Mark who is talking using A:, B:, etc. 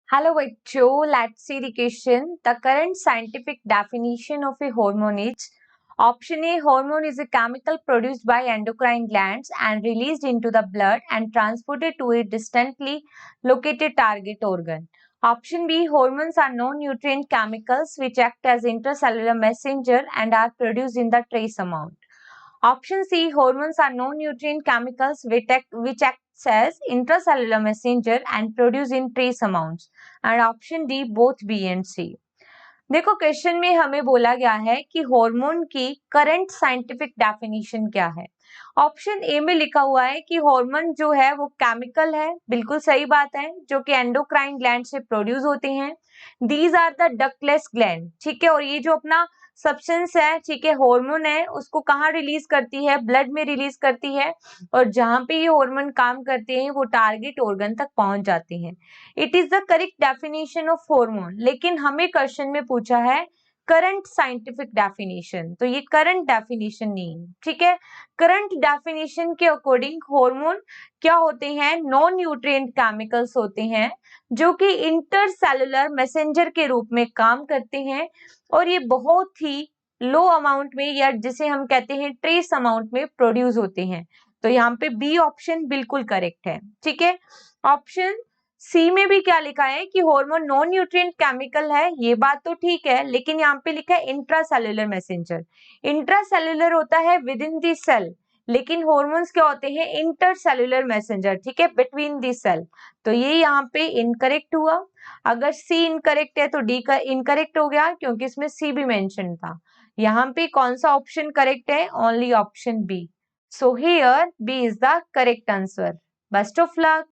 A: Hello, bachcho. Let's see the question. The current scientific definition of a hormone is option A. Hormone is a chemical produced by endocrine glands and released into the blood and transported to a distantly located target organ. Option B. Hormones are non-nutrient chemicals which act as intracellular messenger and are produced in the trace amount. Option C. Hormones are non-nutrient chemicals which act as intracellular messenger and produce in trace amounts. And option D both B and C. देखो question में हमें बोला गया है कि hormone की current scientific definition क्या है। ऑप्शन ए में लिखा हुआ है कि हार्मोन जो है वो केमिकल है, बिल्कुल सही बात है, जो कि एंडोक्राइन ग्लैंड से प्रोड्यूस होते हैं। These are the ductless gland, ठीक है। और ये जो अपना सब्सटेंस है, ठीक है, हार्मोन है, उसको कहाँ रिलीज करती है? ब्लड में रिलीज करती है। और जहां पे ये हार्मोन काम करते हैं वो टारगेट ऑर्गन तक पहुंच जाते हैं। It is the correct definition of hormone. लेकिन हमें क्वेश्चन में पूछा है करंट साइंटिफिक डेफिनेशन, तो ये करंट डेफिनेशन नहीं है, ठीक है। करंट डेफिनेशन के अकॉर्डिंग हार्मोन क्या होते हैं? नॉन न्यूट्रिएंट केमिकल्स होते हैं जो कि इंटरसेलुलर मैसेंजर के रूप में काम करते हैं और ये बहुत ही लो अमाउंट में या जिसे हम कहते हैं ट्रेस अमाउंट में प्रोड्यूस होते हैं। तो यहाँ पे बी ऑप्शन बिल्कुल करेक्ट है, ठीक है। ऑप्शन सी में भी क्या लिखा है कि हार्मोन नॉन न्यूट्रिएंट केमिकल है, ये बात तो ठीक है, लेकिन यहाँ पे लिखा है इंट्रासेल्युलर मैसेंजर। इंट्रासेल्युलर होता है विद इन दी सेल, लेकिन हॉर्मोन्स क्या होते हैं? इंटरसेल्युलर मैसेंजर, ठीक है, बिटवीन दी सेल। तो ये यहाँ पे इनकरेक्ट हुआ। अगर सी इनकरेक्ट है तो डी का इनकरेक्ट हो गया, क्योंकि इसमें सी भी मेंशन था। यहाँ पे कौन सा ऑप्शन करेक्ट है? Only option B. So here B is the correct answer. Best of luck.